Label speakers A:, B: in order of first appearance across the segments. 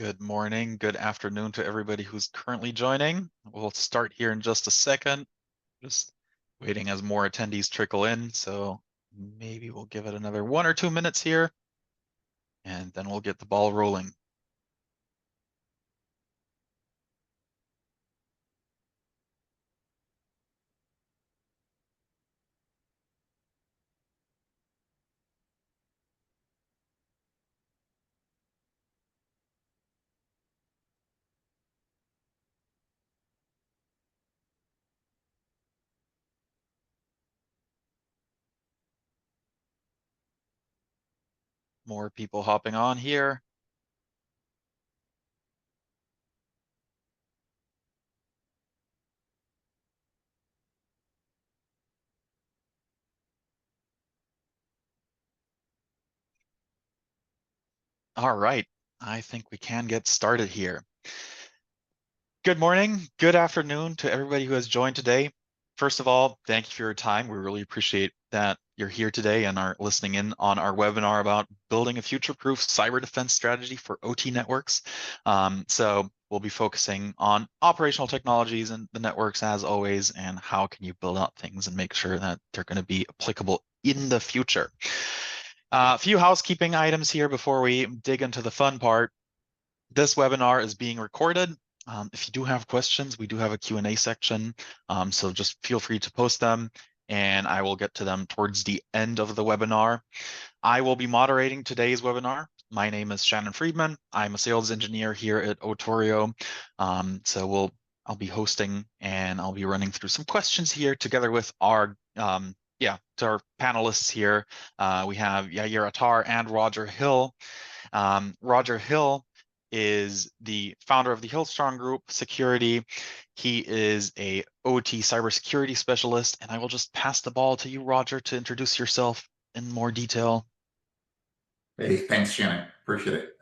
A: Good morning, good afternoon to everybody who's currently joining. We'll start here in just a second, just waiting as more attendees trickle in. So maybe we'll give it another 1 or 2 minutes here, and then we'll get the ball rolling. More people hopping on here. All right, I think we can get started here. Good morning, good afternoon to everybody who has joined today. First of all, thank you for your time. We really appreciate that you're here today and are listening in on our webinar about building a future-proof cyber defense strategy for OT networks. So we'll be focusing on operational technologies and the networks as always, and how can you build out things and make sure that they're going to be applicable in the future. A few housekeeping items here before we dig into the fun part. This webinar is being recorded. If you do have questions, we do have a Q&A section, so just feel free to post them, and I will get to them towards the end of the webinar. I will be moderating today's webinar. My name is Shannon Friedman. I'm a sales engineer here at OTORIO. So I'll be hosting, and I'll be running through some questions here together with our to our panelists here. We have Yair, Attar, and Roger Hill. Roger Hill is the founder of the HILLSTRONG Group Security. He is a OT cybersecurity specialist, and I will just pass the ball to you, Roger, to introduce yourself in more detail.
B: Hey, thanks, Shannon. Appreciate it.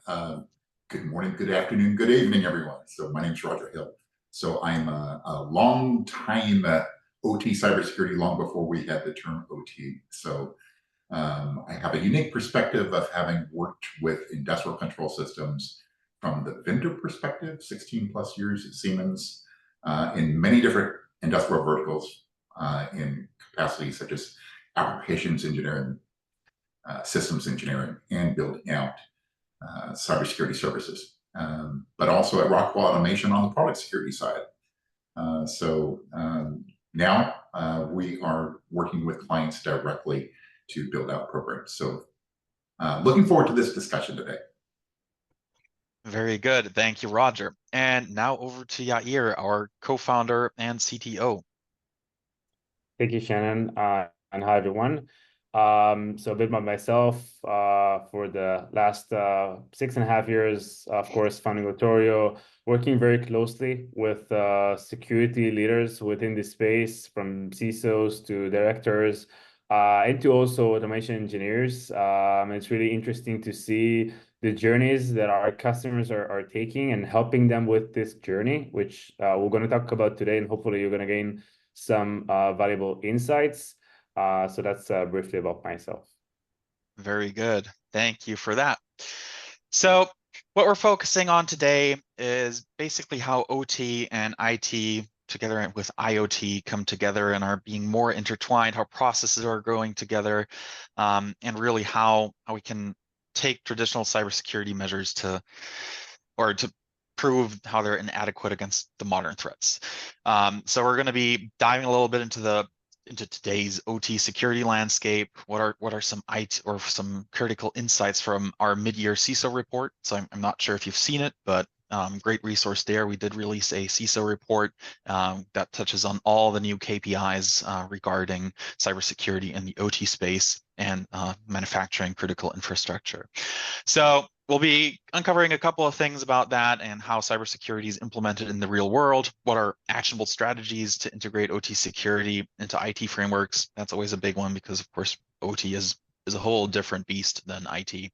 B: Good morning, good afternoon, good evening, everyone. So my name is Roger Hill. So I'm a long time OT cybersecurity, long before we had the term OT. So I have a unique perspective of having worked with industrial control systems from the vendor perspective, 16 plus years at Siemens, in many different industrial verticals in capacities such as applications engineering, systems engineering, and building out cybersecurity services, but also at Rockwell Automation on the product security side. Now we are working with clients directly to build out programs. So looking forward to this discussion today.
A: Very good. Thank you, Roger. And now over to Yair, our co-founder and CTO.
C: Thank you, Shannon, and hi, everyone. So a bit about myself. For the last 6.5 years, of course, founding OTORIO, working very closely with security leaders within the space, from CISOs to directors, and to also automation engineers. It's really interesting to see the journeys that our customers are taking and helping them with this journey, which we're going to talk about today, and hopefully you're going to gain some valuable insights. So that's briefly about myself.
A: Very good. Thank you for that. So what we're focusing on today is basically how OT and IT together with IoT come together and are being more intertwined, how processes are growing together, and really how we can take traditional cybersecurity measures to prove how they're inadequate against the modern threats. So we're going to be diving a little bit into today's OT security landscape. What are some IT or some critical insights from our mid-year CISO report? So I'm not sure if you've seen it, but great resource there. We did release a CISO report that touches on all the new KPIs regarding cybersecurity in the OT space and manufacturing critical infrastructure. So we'll be uncovering a couple of things about that and how cybersecurity is implemented in the real world. What are actionable strategies to integrate OT security into IT frameworks? That's always a big one because, of course, OT is a whole different beast than IT.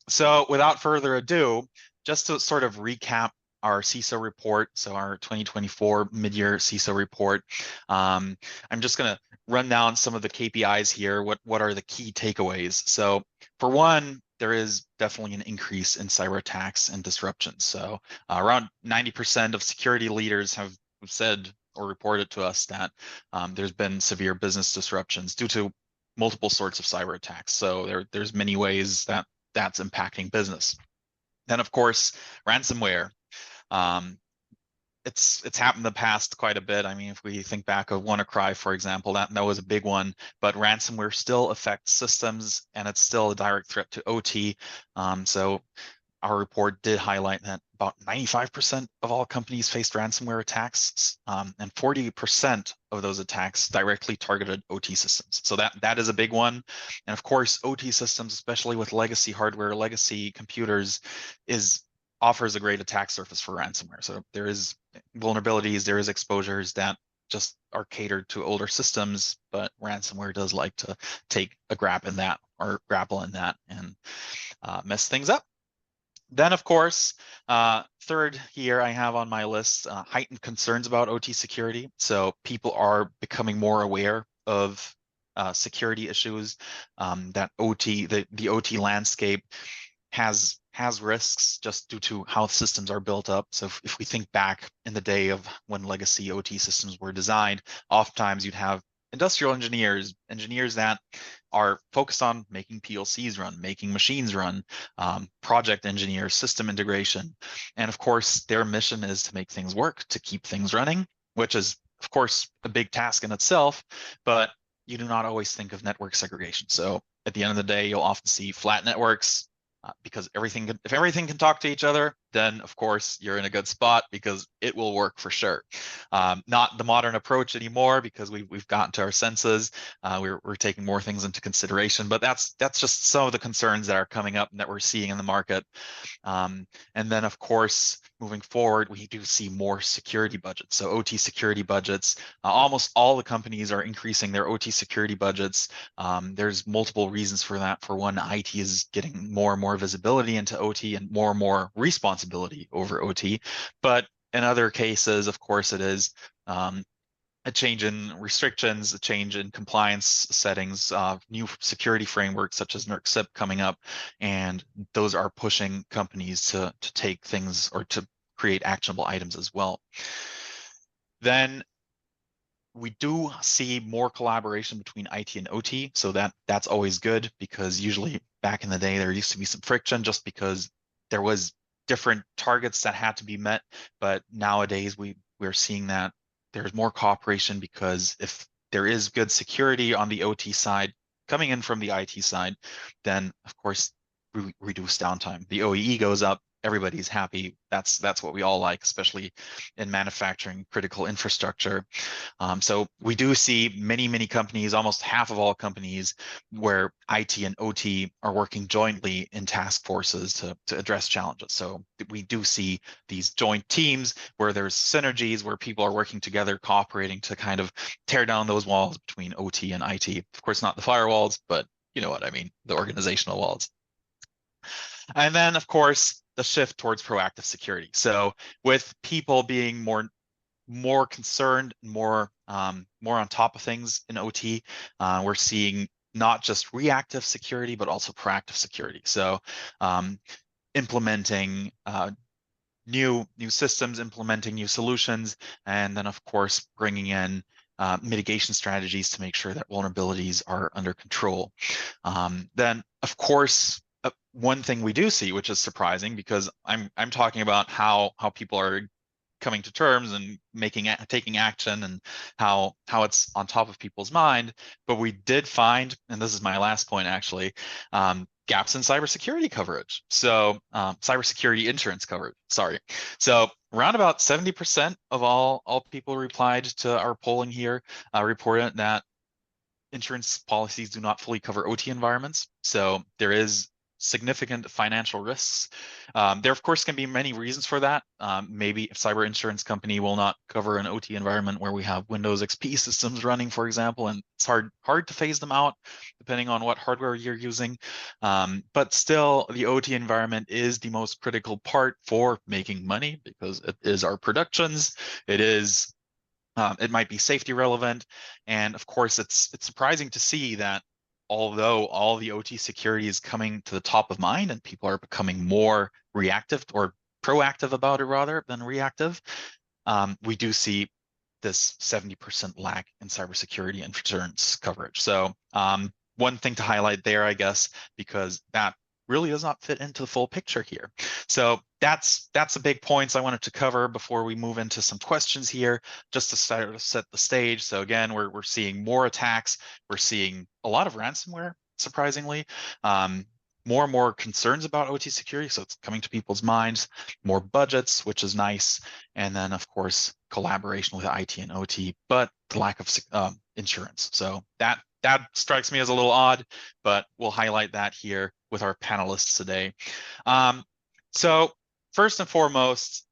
A: So without further ado, just to sort of recap our CISO report, so our 2024 mid-year CISO report, I'm just going to run down some of the KPIs here. What are the key takeaways? So for one, there is definitely an increase in cyber attacks and disruptions. So around 90% of security leaders have said or reported to us that there's been severe business disruptions due to multiple sorts of cyber attacks. So there's many ways that that's impacting business. Then, of course, ransomware. Um, it's happened in the past quite a bit. I mean, if we think back of WannaCry, for example, that was a big one, but ransomware still affects systems and it's still a direct threat to OT. So our report did highlight that about 95% of all companies faced ransomware attacks, and 40% of those attacks directly targeted OT systems. So that is a big one. And of course, OT systems, especially with legacy hardware, legacy computers, offers a great attack surface for ransomware. So there is vulnerabilities, there is exposures that just are catered to older systems, but ransomware does like to take a grapple in that and mess things up. Then, of course, third here I have on my list, heightened concerns about OT security. So people are becoming more aware of security issues, that the OT landscape has risks just due to how systems are built up. So if we think back in the day of when legacy OT systems were designed, oftentimes you'd have industrial engineers that are focused on making PLCs run, making machines run, project engineers, system integration. And of course, their mission is to make things work, to keep things running, which is, of course, a big task in itself, but you do not always think of network segregation. So at the end of the day, you'll often see flat networks, because if everything can talk to each other, then of course you're in a good spot because it will work for sure. Not the modern approach anymore because we've gotten to our senses. We're taking more things into consideration, but that's just some of the concerns that are coming up and that we're seeing in the market. And then, of course, moving forward, we do see more security budgets. So OT security budgets, almost all the companies are increasing their OT security budgets. There's multiple reasons for that. For one, IT is getting more and more visibility into OT and more responsibility over OT. But in other cases, of course, it is a change in restrictions, a change in compliance settings, new security frameworks such as NERC-CIP coming up, and those are pushing companies to take things or to create actionable items as well. Then we do see more collaboration between IT and OT, so that's always good, because usually back in the day there used to be some friction just because there was different targets that had to be met, but nowadays we're seeing that there's more cooperation, because if there is good security on the OT side coming in from the IT side, then of course we reduce downtime. The OEE goes up, everybody's happy. That's what we all like, especially in manufacturing critical infrastructure. So we do see many companies, almost half of all companies, where IT and OT are working jointly in task forces to address challenges. So we do see these joint teams where there's synergies, where people are working together, cooperating to kind of tear down those walls between OT and IT. Of course, not the firewalls, but you know what I mean, the organizational walls. And then, of course, the shift towards proactive security. So with people being more concerned, more on top of things in OT, we're seeing not just reactive security, but also proactive security. So implementing new systems, implementing new solutions, and then of course bringing in mitigation strategies to make sure that vulnerabilities are under control. Then, of course, one thing we do see, which is surprising, because I'm talking about how people are coming to terms and taking action, and how it's on top of people's mind. But we did find, and this is my last point actually, gaps in cybersecurity coverage. So cybersecurity insurance coverage, sorry. So around about 70% of all people replied to our polling here reported that insurance policies do not fully cover OT environments. So there is significant financial risks. There, of course, can be many reasons for that. Maybe a cyber insurance company will not cover an OT environment where we have Windows XP systems running, for example, and it's hard to phase them out depending on what hardware you're using. But still, the OT environment is the most critical part for making money, because it is our productions. It might be safety relevant, and of course, it's surprising to see that although all the OT security is coming to the top of mind and people are becoming more reactive or proactive about it rather than reactive, we do see this 70% lack in cybersecurity insurance coverage. So one thing to highlight there, I guess, because that really does not fit into the full picture here. So that's the big points I wanted to cover before we move into some questions here, just to start to set the stage. So again, we're seeing more attacks. We're seeing a lot of ransomware, surprisingly. More and more concerns about OT security, so it's coming to people's minds, more budgets, which is nice, and then of course collaboration with IT and OT, but the lack of insurance. So that strikes me as a little odd, but we'll highlight that here with our panelists today. So first and foremost,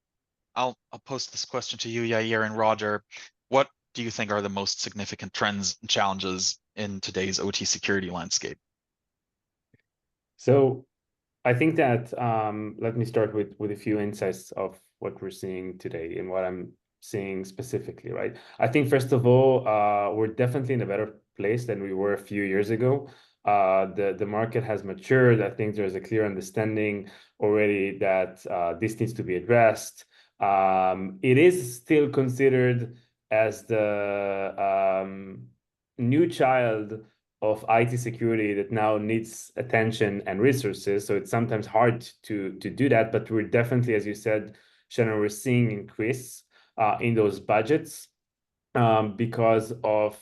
A: I'll post this question to you, Yair and Roger. What do you think are the most significant trends and challenges in today's OT security landscape?
C: So I think that let me start with a few insights of what we're seeing today and what I'm seeing specifically, right? I think first of all, we're definitely in a better place than we were a few years ago. The market has matured. I think there's a clear understanding already that this needs to be addressed. It is still considered as the new child of IT security that now needs attention and resources. So it's sometimes hard to do that, but we're definitely, as you said, Shannon, we're seeing increase in those budgets because of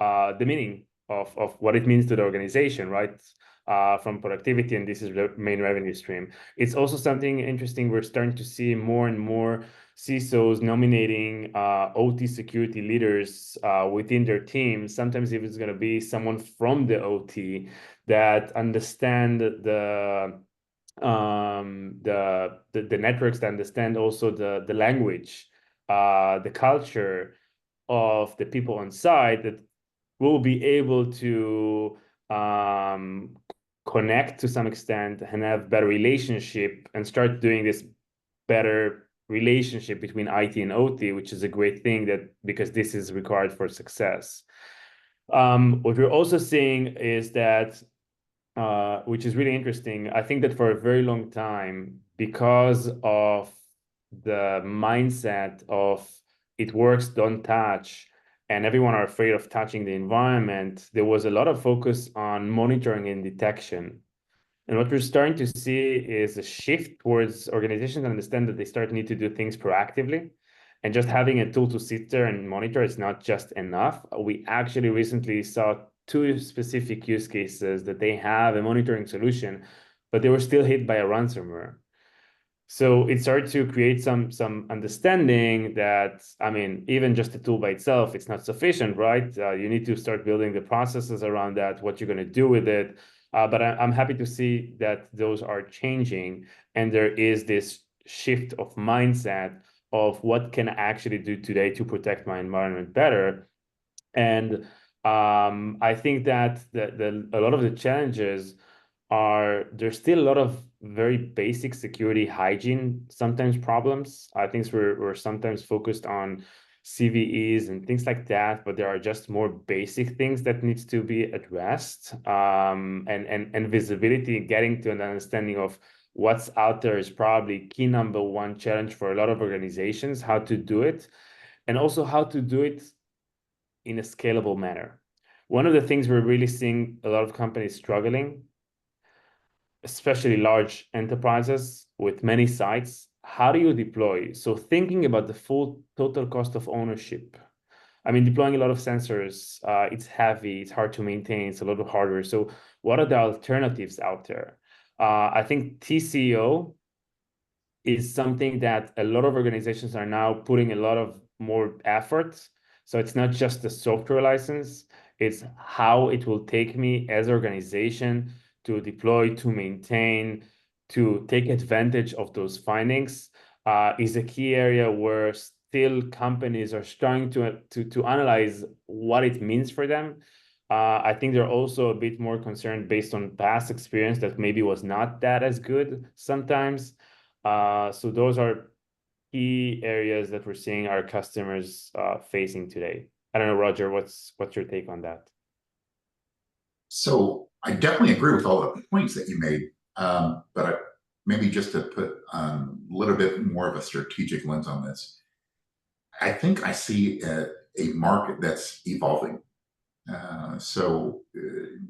C: the meaning of what it means to the organization, right? From productivity, and this is the main revenue stream. It's also something interesting. We're starting to see more and more CISOs nominating OT security leaders within their team. Sometimes if it's going to be someone from the OT that understand the networks, that understand also the language, the culture of the people on site, that will be able to connect to some extent and have better relationship and start doing this better relationship between IT and OT, which is a great thing that because this is required for success. What we're also seeing is that, which is really interesting, I think that for a very long time, because of the mindset of it works, don't touch, and everyone are afraid of touching the environment, there was a lot of focus on monitoring and detection. And what we're starting to see is a shift towards organizations that understand that they need to do things proactively. And just having a tool to sit there and monitor is not just enough. We actually recently saw 2 specific use cases that they have a monitoring solution, but they were still hit by a ransomware. So it started to create some understanding that, I mean, even just the tool by itself, it's not sufficient, right? You need to start building the processes around that, what you're going to do with it. But I'm happy to see that those are changing, and there is this shift of mindset of what can I actually do today to protect my environment better. And I think that a lot of the challenges are there's still a lot of very basic security hygiene, sometimes problems. I think we're sometimes focused on CVEs and things like that, but there are just more basic things that needs to be addressed. And visibility, getting to an understanding of what's out there is probably key number 1 challenge for a lot of organizations, how to do it, and also how to do it in a scalable manner. One of the things we're really seeing a lot of companies struggling, especially large enterprises with many sites, how do you deploy? So thinking about the full total cost of ownership. I mean, deploying a lot of sensors, it's heavy, it's hard to maintain, it's a lot of hardware. So what are the alternatives out there? I think TCO is something that a lot of organizations are now putting a lot of more effort. So it's not just the software license, it's how it will take me as an organization to deploy, to maintain, to take advantage of those findings, is a key area where still companies are starting to analyze what it means for them. I think they're also a bit more concerned based on past experience that maybe was not that as good sometimes. So those are key areas that we're seeing our customers facing today. I don't know, Roger, what's your take on that?
B: So I definitely agree with all the points that you made, but maybe just to put a little bit more of a strategic lens on this, I think I see a market that's evolving.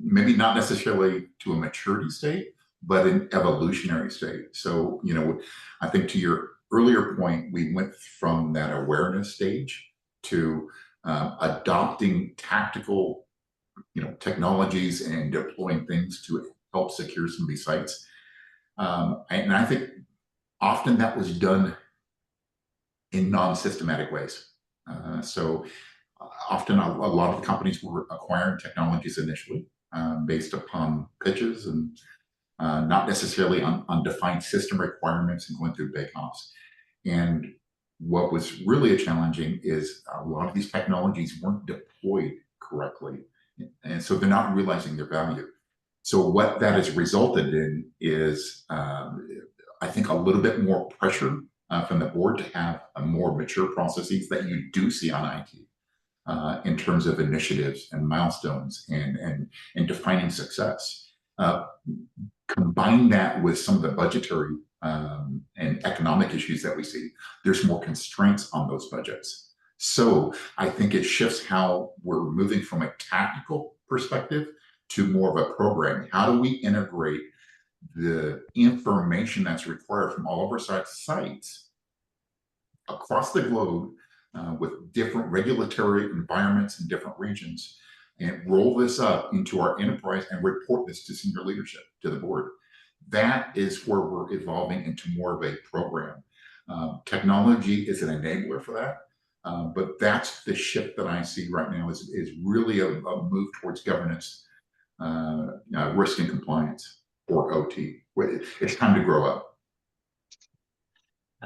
B: Maybe not necessarily to a maturity state, but an evolutionary state. So, I think to your earlier point, we went from that awareness stage to adopting tactical, technologies and deploying things to help secure some of these sites. And I think often that was done in non-systematic ways. Often a lot of companies were acquiring technologies initially based upon pitches and not necessarily on defined system requirements and going through bake-offs. And what was really challenging is a lot of these technologies weren't deployed correctly. And so they're not realizing their value. So what that has resulted in is, I think, a little bit more pressure from the board to have a more mature processes that you do see on IT in terms of initiatives and milestones and defining success. Combine that with some of the budgetary and economic issues that we see, there's more constraints on those budgets. So I think it shifts how we're moving from a tactical perspective to more of a program. How do we integrate the information that's required from all of our sites across the globe with different regulatory environments in different regions, and roll this up into our enterprise and report this to senior leadership, to the board? That is where we're evolving into more of a program. Technology is an enabler for that, but that's the shift that I see right now is really a move towards governance, risk and compliance, or OT. It's time to grow up.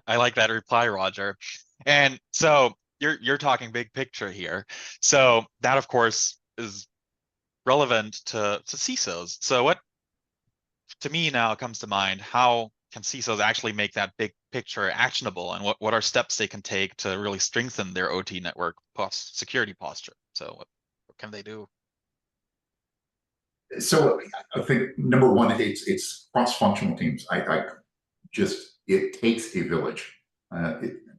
A: I like that reply, Roger. And so you're talking big picture here. So that, of course, is relevant to CISOs. So what, to me now, comes to mind, how can CISOs actually make that big picture actionable, and what are steps they can take to really strengthen their OT network security posture? So what can they do?
B: So I think number one, it's cross-functional teams. It takes a village.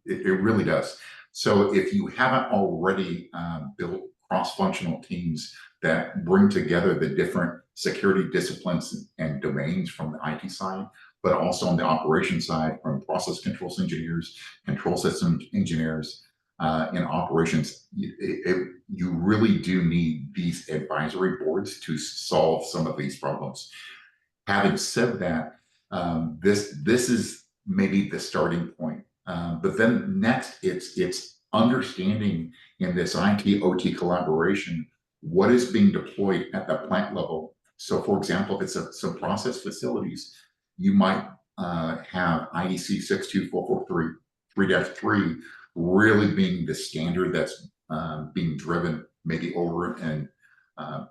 B: It really does. So if you haven't already built cross-functional teams that bring together the different security disciplines and domains from the IT side, but also on the operations side from process controls engineers, control systems engineers, in operations, you really do need these advisory boards to solve some of these problems. Having said that, this is maybe the starting point. But then next, it's understanding in this IT OT collaboration what is being deployed at the plant level. So, for example, if it's some process facilities, you might have IEC 62443 3-3 really being the standard that's being driven maybe over in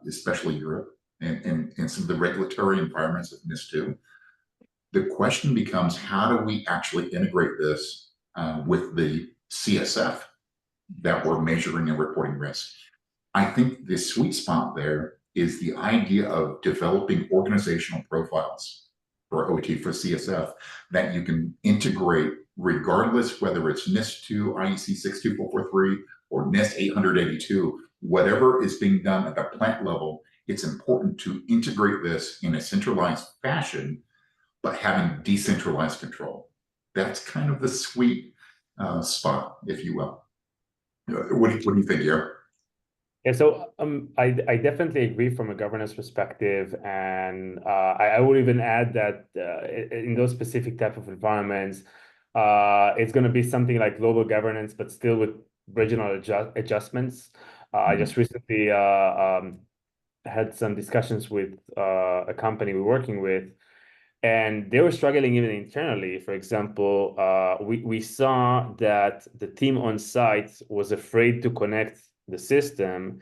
B: especially Europe and some of the regulatory environments of NIST 2. The question becomes, how do we actually integrate this with the CSF that we're measuring and reporting risk? I think the sweet spot there is the idea of developing organizational profiles for OT, for CSF, that you can integrate regardless whether it's NIST 2, IEC 62443, or NIST 882, whatever is being done at the plant level. It's important to integrate this in a centralized fashion, but having decentralized control. That's kind of the sweet spot, if you will. What do you think, Yair?
C: Yeah, so I definitely agree from a governance perspective, and I would even add that in those specific type of environments, it's going to be something like global governance, but still with regional adjustments. I just recently had some discussions with a company we're working with, and they were struggling even internally. For example, we saw that the team on site was afraid to connect the system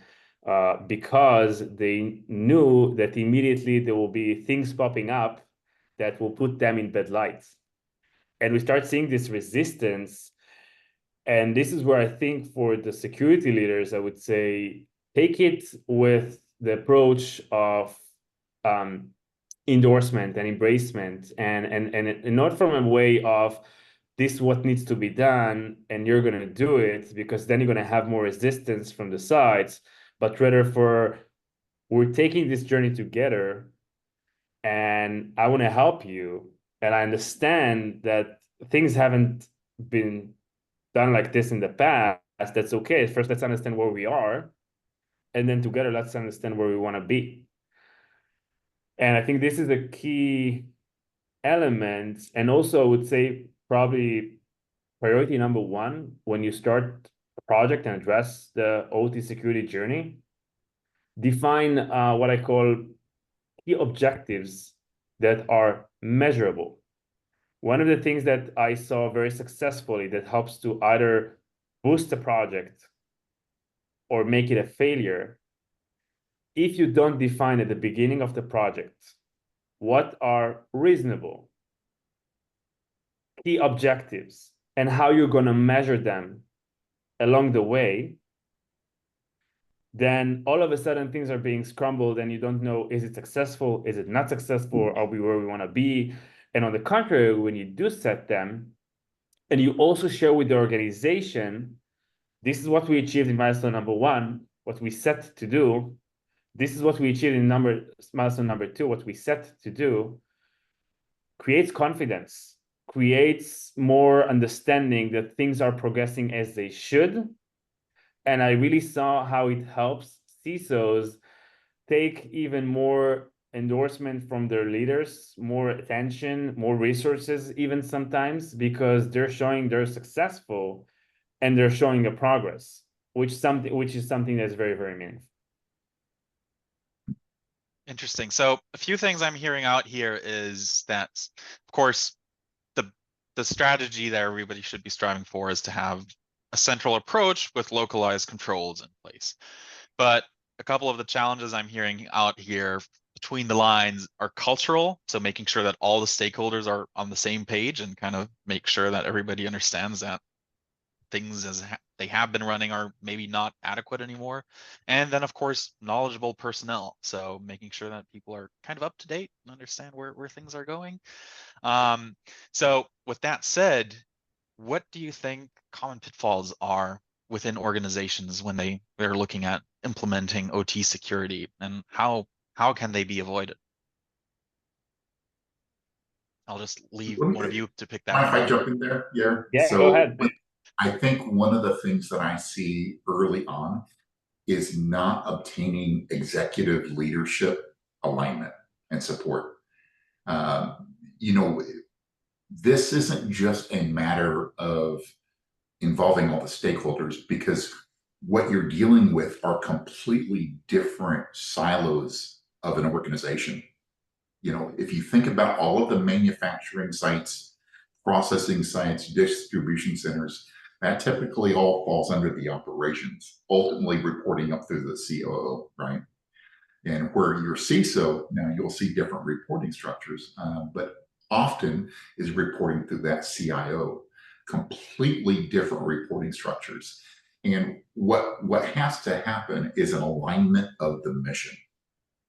C: because they knew that immediately there will be things popping up that will put them in bad light. And we start seeing this resistance. And this is where I think for the security leaders, I would say, take it with the approach of endorsement and embracement, and not from a way of this is what needs to be done and you're going to do it, because then you're going to have more resistance from the sides, but rather for we're taking this journey together and I want to help you, and I understand that things haven't been done like this in the past. That's okay. First, let's understand where we are, and then together, let's understand where we want to be. And I think this is a key element. And also, I would say probably priority number one when you start a project and address the OT security journey, define what I call key objectives that are measurable. One of the things that I saw very successfully that helps to either boost a project or make it a failure, if you don't define at the beginning of the project what are reasonable key objectives and how you're going to measure them along the way, then all of a sudden things are being scrambled and you don't know, is it successful? Is it not successful? Are we where we want to be? And on the contrary, when you do set them and you also share with the organization, this is what we achieved in milestone number one, what we set to do. This is what we achieved in milestone number two, what we set to do, creates confidence, creates more understanding that things are progressing as they should. And I really saw how it helps CISOs take even more endorsement from their leaders, more attention, more resources, even sometimes, because they're showing they're successful and they're showing a progress, which is something that's very, very meaningful.
A: Interesting. So a few things I'm hearing out here is that, of course, the strategy that everybody should be striving for is to have a central approach with localized controls in place. But a couple of the challenges I'm hearing out here between the lines are cultural. So making sure that all the stakeholders are on the same page and kind of make sure that everybody understands that things as they have been running are maybe not adequate anymore. And then of course, knowledgeable personnel. So making sure that people are kind of up to date and understand where things are going. So with that said, what do you think common pitfalls are within organizations when they're looking at implementing OT security, and how can they be avoided? I'll just leave one of you to pick that
B: Mind
A: one
B: if I
A: up.
B: jump in there, Yair?
C: Yeah, go ahead.
B: I think one of the things that I see early on is not obtaining executive leadership alignment and support. You know, this isn't just a matter of involving all the stakeholders, because what you're dealing with are completely different silos of an organization. You know, if you think about all of the manufacturing sites, processing sites, distribution centers, that typically all falls under the operations, ultimately reporting up through the COO, right? And where your CISO, now you'll see different reporting structures, but often is reporting through that CIO, completely different reporting structures. And what has to happen is an alignment of the mission.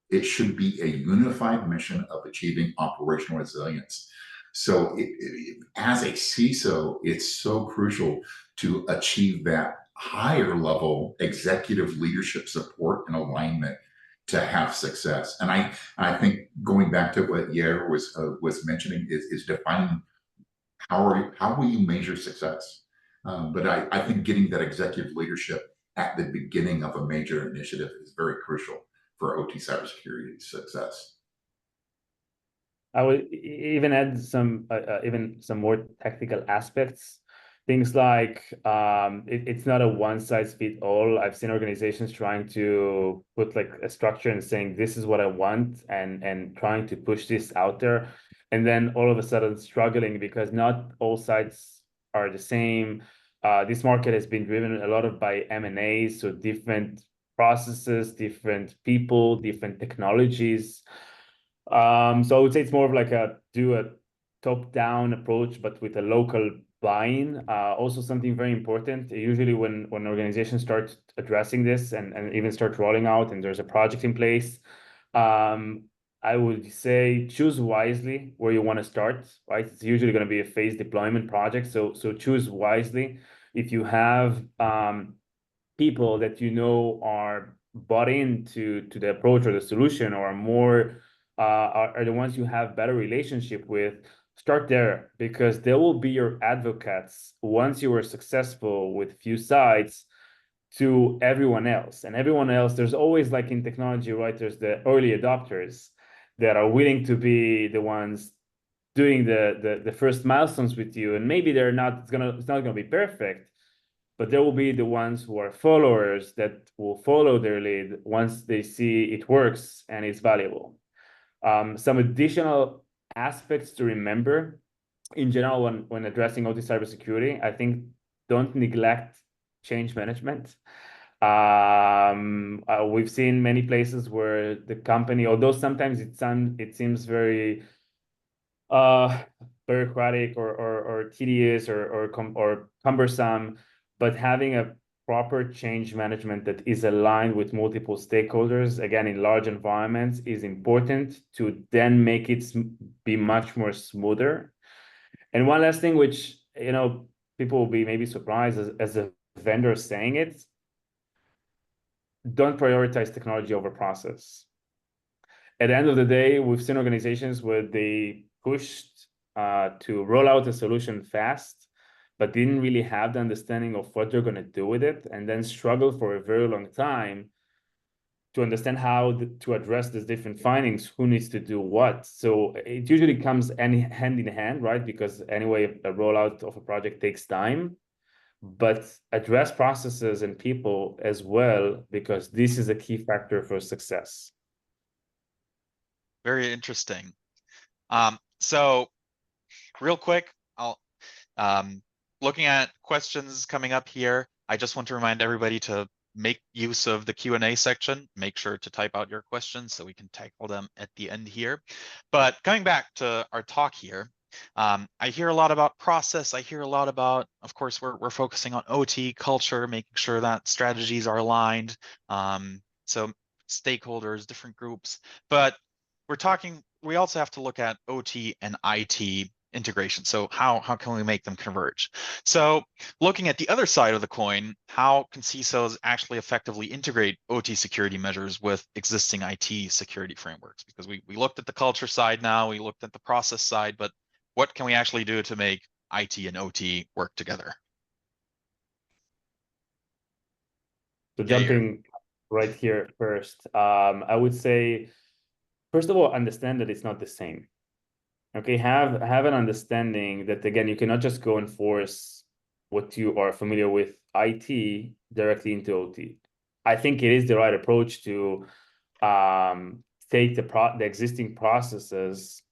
B: It should be a unified mission of achieving operational resilience. So as a CISO, it's so crucial to achieve that higher level executive leadership support and alignment to have success. And I think going back to what Yair was mentioning is defining how will you measure success. But I think getting that executive leadership at the beginning of a major initiative is very crucial for OT cybersecurity success.
C: I would even add some more technical aspects. Things like it's not a one size fits all. I've seen organizations trying to put like a structure and saying this is what I want, and trying to push this out there, and then all of a sudden struggling because not all sites are the same. This market has been driven a lot of by M&As, so different processes, different people, different technologies. So I would say it's more of like do a top-down approach, but with a local buy-in. Also something very important, usually when organizations start addressing this and even start rolling out and there's a project in place, I would say choose wisely where you want to start, right? It's usually going to be a phased deployment project. So choose wisely. If you have people that you know are bought into the approach or the solution, or more are the ones you have better relationship with, start there, because they will be your advocates once you are successful with few sites to everyone else. And everyone else, there's always, like in technology, right, there's the early adopters that are willing to be the ones doing the first milestones with you, and maybe they're not, it's not gonna be perfect, but there will be the ones who are followers that will follow their lead once they see it works and it's valuable. Some additional aspects to remember in general when addressing OT cybersecurity, I think don't neglect change management. We've seen many places where the company, although sometimes it seems very bureaucratic or tedious or cumbersome, but having a proper change management that is aligned with multiple stakeholders, again, in large environments, is important to then make it be much more smoother. And one last thing, which, you know, people will be maybe surprised as a vendor saying it, don't prioritize technology over process. At the end of the day, we've seen organizations where they pushed to roll out a solution fast, but didn't really have the understanding of what they're going to do with it, and then struggle for a very long time to understand how to address these different findings, who needs to do what. So it usually comes hand in hand, right? Because anyway, a rollout of a project takes time, but address processes and people as well, because this is a key factor for success.
A: Very interesting. So real quick, I'll looking at questions coming up here. I just want to remind everybody to make use of the Q&A section. Make sure to type out your questions so we can tackle them at the end here. But coming back to our talk here, I hear a lot about process. I hear a lot about, of course, we're focusing on OT culture, making sure that strategies are aligned. So stakeholders, different groups, but we also have to look at OT and IT integration. So how can we make them converge? So looking at the other side of the coin, how can CISOs actually effectively integrate OT security measures with existing IT security frameworks? Because we looked at the culture side now, we looked at the process side, but what can we actually do to make IT and OT work together?
C: So jumping right here first, I would say, first of all, understand that it's not the same. Okay, have an understanding that, again, you cannot just go and force what you are familiar with IT directly into OT. I think it is the right approach to take the existing processes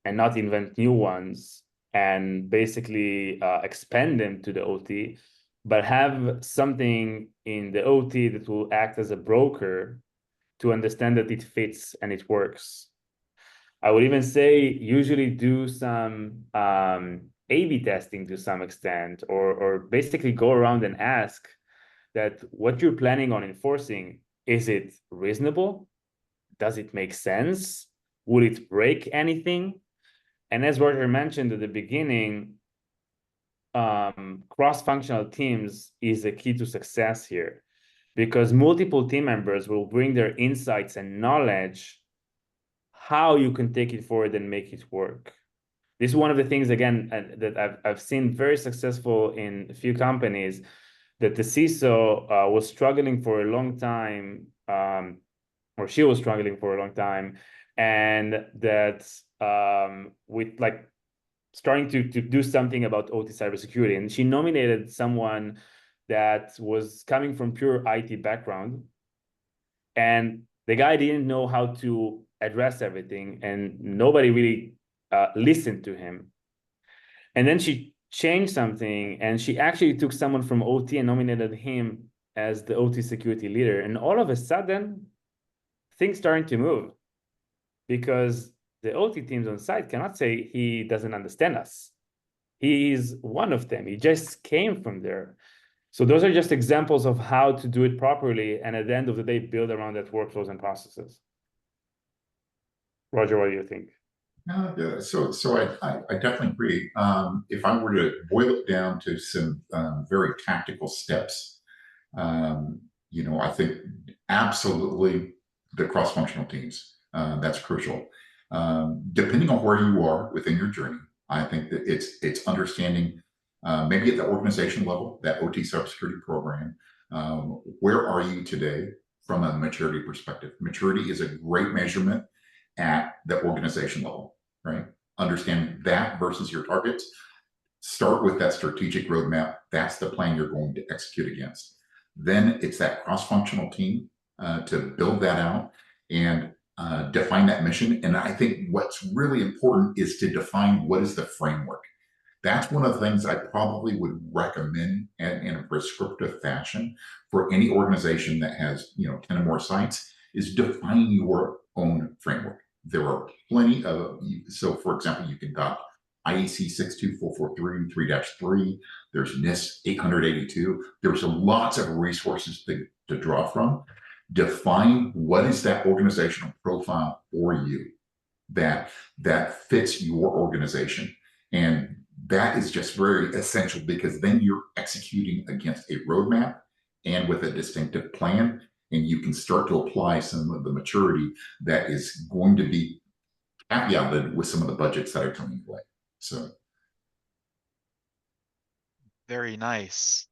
C: and not invent new ones and basically expand them to the OT, but have something in the OT that will act as a broker to understand that it fits and it works. I would even say usually do some A/B testing to some extent, or basically go around and ask that what you're planning on enforcing, is it reasonable? Does it make sense? Would it break anything? And as Roger mentioned at the beginning, cross-functional teams is the key to success here, because multiple team members will bring their insights and knowledge how you can take it forward and make it work. This is one of the things, again, that I've seen very successful in a few companies, that the CISO was struggling for a long time, or she was struggling for a long time, and that with like starting to do something about OT cybersecurity, and she nominated someone that was coming from pure IT background, and the guy didn't know how to address everything, and nobody really listened to him. And then she changed something, and she actually took someone from OT and nominated him as the OT security leader. And all of a sudden, things starting to move, because the OT teams on site cannot say he doesn't understand us. He's one of them. He just came from there. So those are just examples of how to do it properly, and at the end of the day, build around that workflows and processes. Roger, what do you think?
B: I definitely agree. If I were to boil it down to some very tactical steps, I think absolutely the cross-functional teams, that's crucial. Depending on where you are within your journey, I think that it's understanding maybe at the organization level, that OT cybersecurity program, where are you today from a maturity perspective? Maturity is a great measurement at the organization level, right? Understand that versus your targets. Start with that strategic roadmap. That's the plan you're going to execute against. Then it's that cross-functional team to build that out and define that mission. And I think what's really important is to define what is the framework. That's one of the things I probably would recommend in a prescriptive fashion for any organization that has 10 or more sites, is define your own framework. There are plenty of, so for example, you can adopt IEC 62443 3-3, there's NIST 882, there's lots of resources to draw from. Define what is that organizational profile for you that fits your organization. And that is just very essential, because then you're executing against a roadmap and with a distinctive plan, and you can start to apply some of the maturity that is going to be caveated with some of the budgets that are coming away. So.
A: Very nice.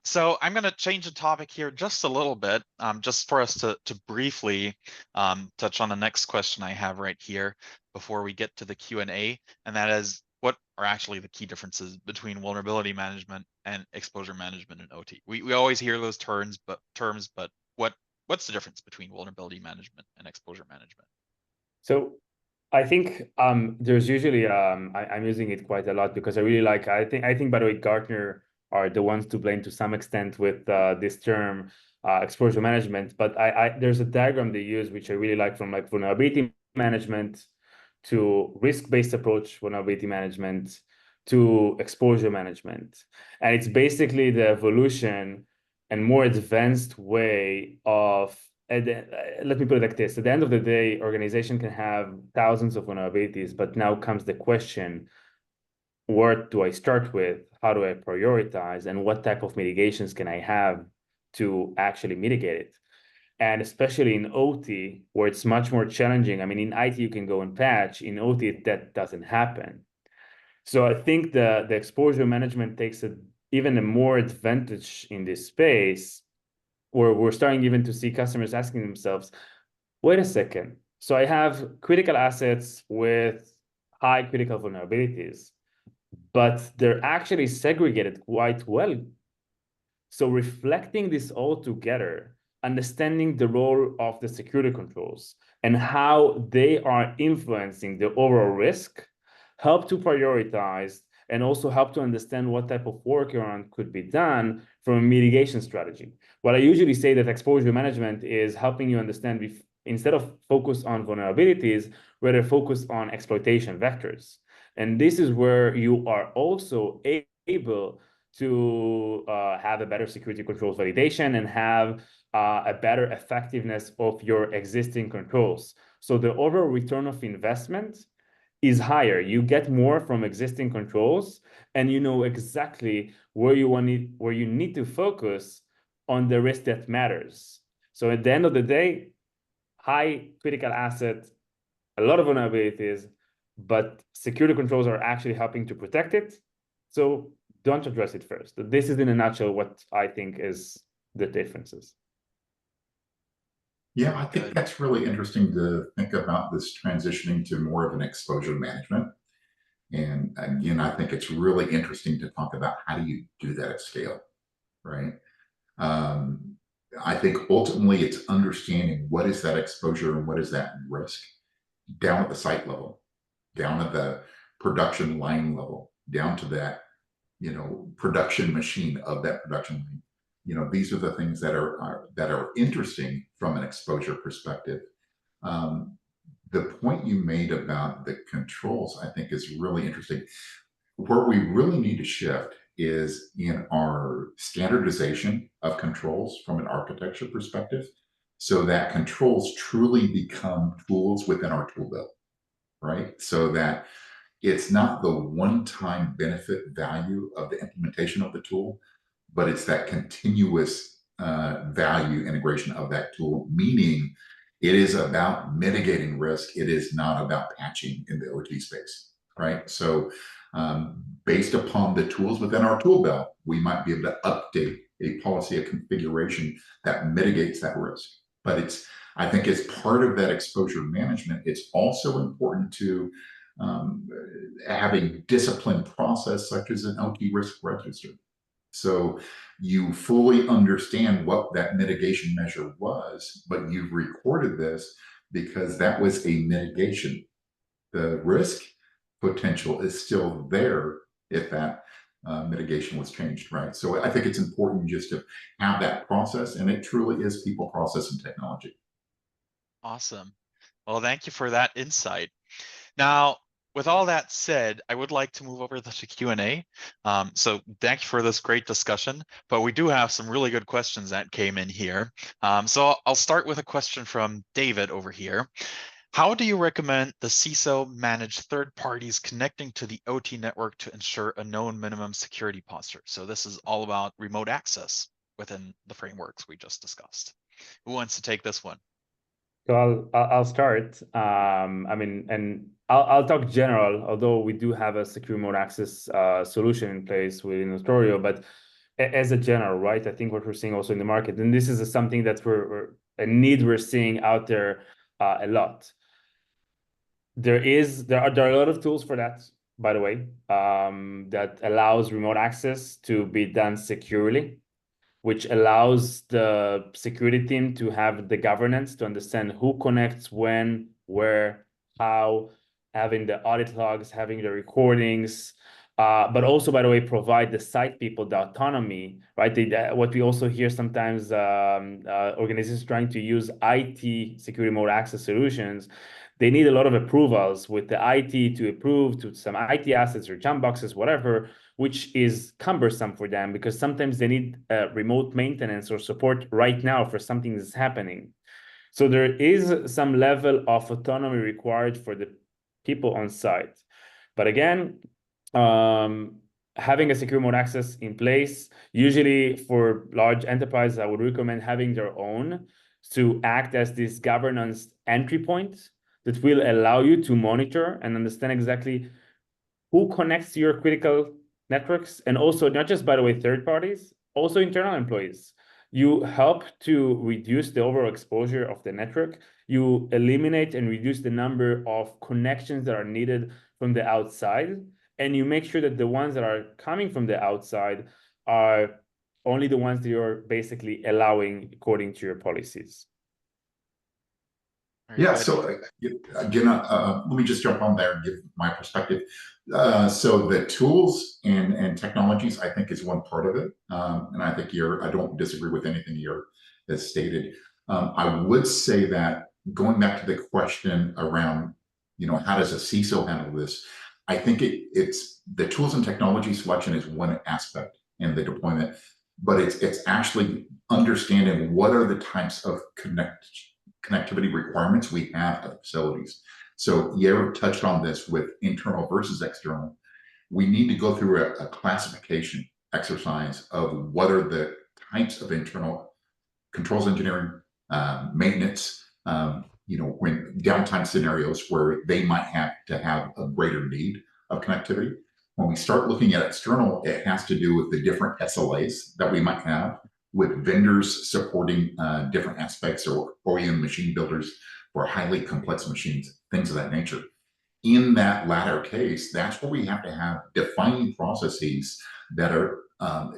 A: So I'm going to change the topic here just a little bit, just for us to briefly touch on the next question I have right here before we get to the Q&A, and that is, what are actually the key differences between vulnerability management and exposure management in OT? We always hear those terms, but what's the difference between vulnerability management and exposure management?
C: So I think there's usually I'm using it quite a lot because I really like, I think by the way, Gartner are the ones to blame to some extent with this term exposure management. But there's a diagram they use which I really like, from like vulnerability management to risk-based approach vulnerability management to exposure management. And it's basically the evolution and more advanced way of, let me put it like this. At the end of the day, organization can have thousands of vulnerabilities, but now comes the question, what do I start with? How do I prioritize? And what type of mitigations can I have to actually mitigate it? And especially in OT, where it's much more challenging. I mean, in IT, you can go and patch. In OT, that doesn't happen. So I think the exposure management takes even a more advantage in this space, where we're starting even to see customers asking themselves, wait a second, so I have critical assets with high critical vulnerabilities, but they're actually segregated quite well. So reflecting this all together, understanding the role of the security controls and how they are influencing the overall risk, help to prioritize and also help to understand what type of workaround could be done from a mitigation strategy. What I usually say that exposure management is helping you understand, instead of focus on vulnerabilities, rather focus on exploitation vectors. And this is where you are also able to have a better security controls validation and have a better effectiveness of your existing controls. So the overall return of investment is higher. You get more from existing controls, and you know exactly where you need to focus on the risk that matters. So at the end of the day, high critical asset, a lot of vulnerabilities, but security controls are actually helping to protect it. So don't address it first. This is in a nutshell what I think is the differences.
B: Yeah, I think that's really interesting to think about this transitioning to more of an exposure management. And again, I think it's really interesting to talk about how do you do that at scale, right? I think ultimately it's understanding what is that exposure and what is that risk down at the site level, down at the production line level, down to that, production machine of that production line. These are the things that are interesting from an exposure perspective. The point you made about the controls, I think, is really interesting. where we really need to shift is in our standardization of controls from an architecture perspective, so that controls truly become tools within our tool belt, right? So that it's not the one-time benefit value of the implementation of the tool, but it's that continuous value integration of that tool, meaning it is about mitigating risk. It is not about patching in the OT space, right? So based upon the tools within our tool belt, we might be able to update a policy, a configuration that mitigates that risk. But I think as part of that exposure management, it's also important to have a disciplined process such as an OT risk register. So you fully understand what that mitigation measure was, but you've recorded this because that was a mitigation. The risk potential is still there if that mitigation was changed, right? So I think it's important just to have that process, and it truly is people, process, and technology.
A: Awesome. Well, thank you for that insight. Now, with all that said, I would like to move over to Q&A. So thank you for this great discussion, but we do have some really good questions that came in here. So I'll start with a question from David over here. How do you recommend the CISO manage third parties connecting to the OT network to ensure a known minimum security posture? So this is all about remote access within the frameworks we just discussed. Who wants to take this one?
C: So I'll start. I mean, and I'll talk general, although we do have a secure remote access solution in place within OTORIO, but as a general, right? I think what we're seeing also in the market, and this is something that we're a need we're seeing out there a lot. There are a lot of tools for that, by the way, that allows remote access to be done securely, which allows the security team to have the governance to understand who connects when, where, how, having the audit logs, having the recordings, but also, by the way, provide the site people the autonomy, right? What we also hear sometimes, organizations trying to use IT security remote access solutions, they need a lot of approvals with the IT to approve to some IT assets or jump boxes, whatever, which is cumbersome for them because sometimes they need remote maintenance or support right now for something that's happening. So there is some level of autonomy required for the people on site. But again, having a secure remote access in place, usually for large enterprises, I would recommend having their own to act as this governance entry point that will allow you to monitor and understand exactly who connects to your critical networks, and also not just, by the way, third parties, also internal employees. You help to reduce the overall exposure of the network. You eliminate and reduce the number of connections that are needed from the outside, and you make sure that the ones that are coming from the outside are only the ones that you're basically allowing according to your policies.
B: Yeah, so again, let me just jump on there and give my perspective. So the tools and technologies, I think, is one part of it. And I think I don't disagree with anything Yair has stated. I would say that going back to the question around, how does a CISO handle this? I think it's the tools and technology selection is one aspect in the deployment, but it's actually understanding what are the types of connectivity requirements we have at the facilities. So Yair touched on this with internal versus external. We need to go through a classification exercise of what are the types of internal controls engineering, maintenance, when downtime scenarios where they might have to have a greater need of connectivity. When we start looking at external, it has to do with the different SLAs that we might have, with vendors supporting different aspects, or OEM machine builders for highly complex machines, things of that nature. In that latter case, that's where we have to have defining processes that are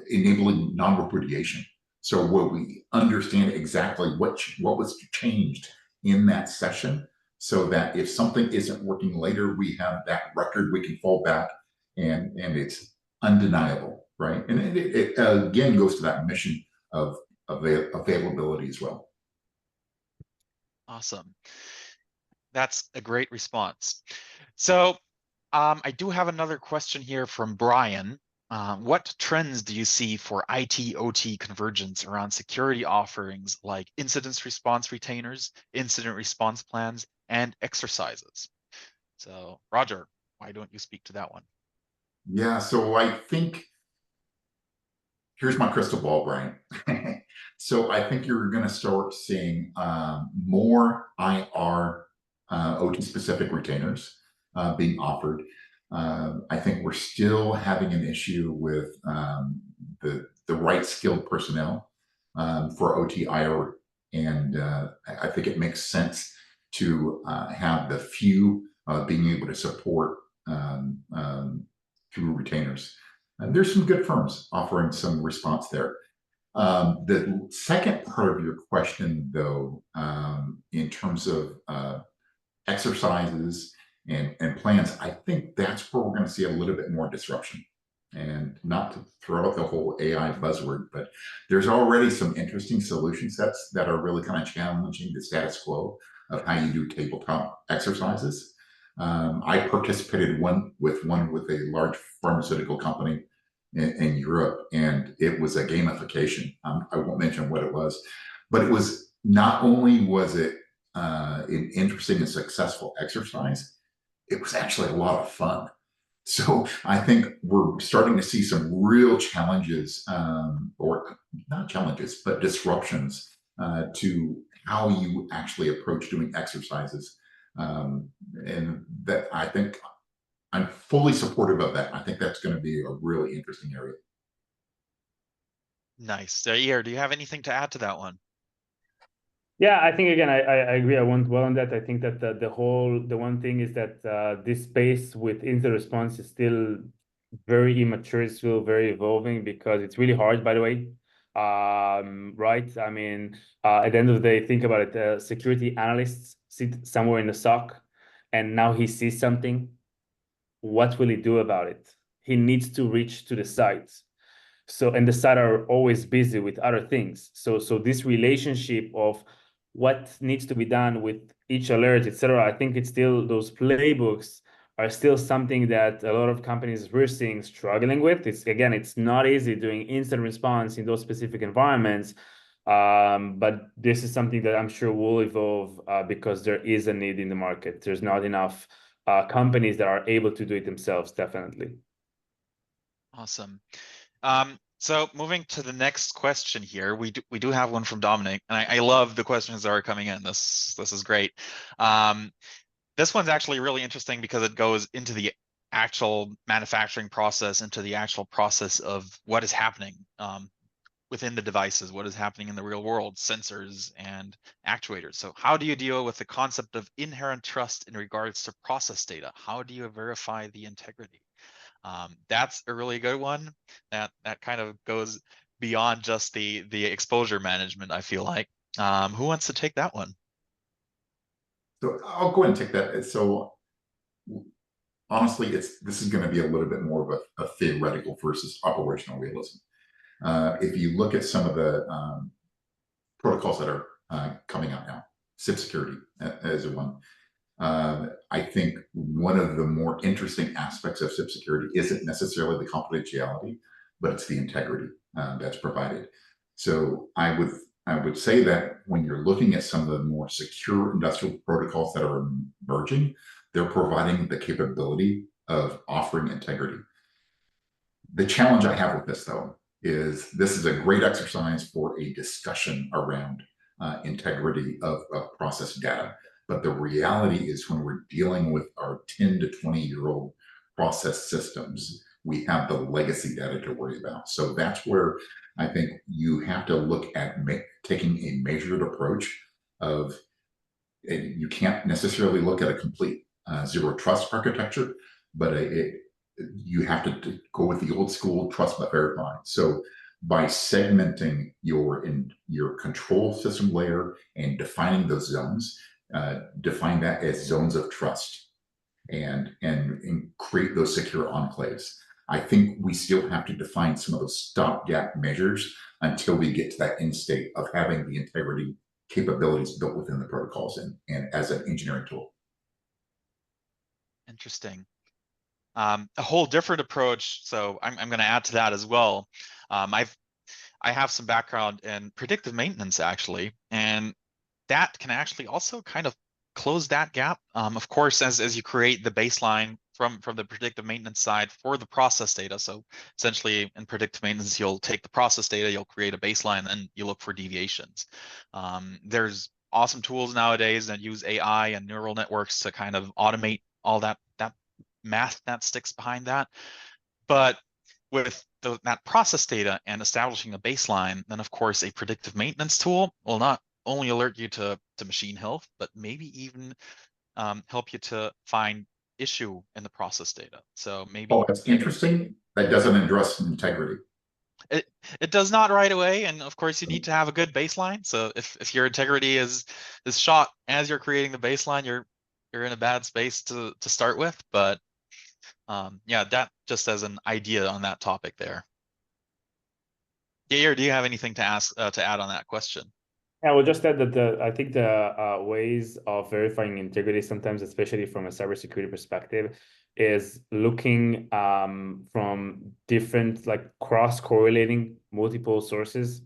B: enabling non-repudiation. So where we understand exactly what was changed in that session, so that if something isn't working later, we have that record we can fall back, and it's undeniable, right? And it again goes to that mission of availability as well.
A: Awesome. That's a great response. So I do have another question here from Brian. What trends do you see for IT/OT convergence around security offerings like incident response retainers, incident response plans, and exercises? So, Roger, why don't you speak to that one?
B: Yeah, so I think here's my crystal ball, Brian. So I think you're going to start seeing more IR OT specific retainers being offered. I think we're still having an issue with the right skilled personnel for OT IR, and I think it makes sense to have the few being able to support through retainers. And there's some good firms offering some response there. The second part of your question, though, in terms of exercises and plans, I think that's where we're going to see a little bit more disruption. And not to throw out the whole AI buzzword, but there's already some interesting solution sets that are really kind of challenging the status quo of how you do tabletop exercises. I participated with a large pharmaceutical company in Europe, and it was a gamification. I won't mention what it was, but it was not only was it an interesting and successful exercise, it was actually a lot of fun. So I think we're starting to see some real challenges, or not challenges, but disruptions to how you actually approach doing exercises. And that I think I'm fully supportive of that. I think that's going to be a really interesting area.
A: Nice. Yair, do you have anything to add to that one?
C: Yeah, I think again, I agree. I won't dwell on that. I think that the one thing is that this space with incident response is still very immature. It's still very evolving because it's really hard, by the way. Right? I mean, at the end of the day, think about it. Security analysts sit somewhere in the SOC, and now he sees something. What will he do about it? He needs to reach to the sites. So, and the site are always busy with other things. So this relationship of what needs to be done with each alert, etc. I think it's still, those playbooks are still something that a lot of companies we're seeing struggling with. It's not easy doing instant response in those specific environments. But this is something that I'm sure will evolve because there is a need in the market. There's not enough companies that are able to do it themselves, definitely.
A: Awesome. So moving to the next question here, we do have one from Dominic, and I love the questions that are coming in. This is great. This one's actually really interesting because it goes into the actual manufacturing process, into the actual process of what is happening within the devices, what is happening in the real world, sensors and actuators. So how do you deal with the concept of inherent trust in regards to process data? How do you verify the integrity? That's a really good one. That kind of goes beyond just the exposure management, I feel like. Who wants to take that one?
B: So I'll go ahead and take that. So honestly, this is going to be a little bit more of a theoretical versus operational realism. If you look at some of the protocols that are coming out now, CISO Security as one. I think one of the more interesting aspects of CISO Security isn't necessarily the confidentiality, but it's the integrity that's provided. So I would say that when you're looking at some of the more secure industrial protocols that are emerging, they're providing the capability of offering integrity. The challenge I have with this, though, is this is a great exercise for a discussion around integrity of process data. But the reality is when we're dealing with our 10 to 20-year-old process systems, we have the legacy data to worry about. So that's where I think you have to look at taking a measured approach of, you can't necessarily look at a complete zero trust architecture, but you have to go with the old school trust but verify. So by segmenting your control system layer and defining those zones, define that as zones of trust and create those secure enclaves. I think we still have to define some of those stopgap measures until we get to that end state of having the integrity capabilities built within the protocols and as an engineering tool.
A: Interesting. A whole different approach. So I'm going to add to that as well. I have some background in predictive maintenance actually, and that can actually also kind of close that gap. Of course, as you create the baseline from the predictive maintenance side for the process data. So essentially in predictive maintenance, you'll take the process data, you'll create a baseline, and you look for deviations. There's awesome tools nowadays that use AI and neural networks to kind of automate all that math that sticks behind that. But with that process data and establishing a baseline, then of course a predictive maintenance tool will not only alert you to machine health, but maybe even help you to find issue in the process data. So maybe
B: Oh, that's interesting. That doesn't address integrity.
A: it does not right away, and of course you need to have a good baseline. So if your integrity is shot as you're creating the baseline, you're in a bad space to start with. But yeah, that just as an idea on that topic there. Yair, do you have anything to add on that question?
C: Yeah, we'll just add that I think the ways of verifying integrity sometimes, especially from a cybersecurity perspective, is looking from different, like cross-correlating multiple sources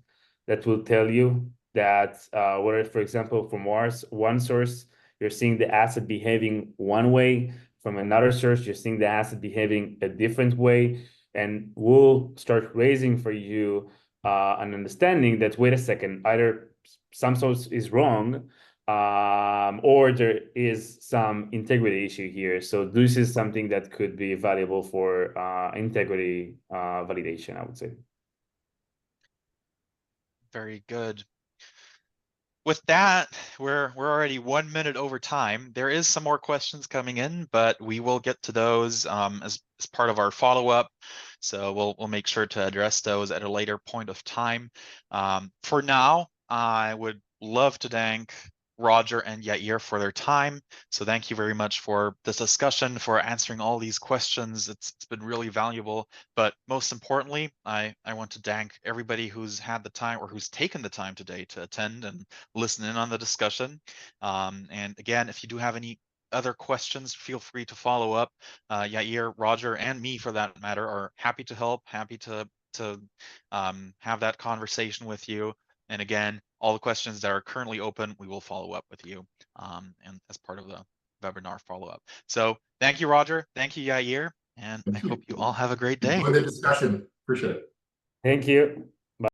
C: that will tell you that whether, for example, from one source, you're seeing the asset behaving one way, from another source, you're seeing the asset behaving a different way, and we'll start raising for you an understanding that, wait a second, either some source is wrong, or there is some integrity issue here. So this is something that could be valuable for integrity validation, I would say.
A: Very good. With that, we're already 1 minute over time. There is some more questions coming in, but we will get to those as part of our follow-up. So we'll make sure to address those at a later point of time. For now, I would love to thank Roger and Yair for their time. So thank you very much for this discussion, for answering all these questions. It's been really valuable. But most importantly, I want to thank everybody who's had the time or who's taken the time today to attend and listen in on the discussion. And again, if you do have any other questions, feel free to follow up. Yair, Roger, and me for that matter are happy to help, happy to have that conversation with you. And again, all the questions that are currently open, we will follow up with you and as part of the webinar follow-up. So thank you, Roger. Thank you, Yair. And I hope you all have a great day.
B: Enjoy the discussion. Appreciate it.
C: Thank you.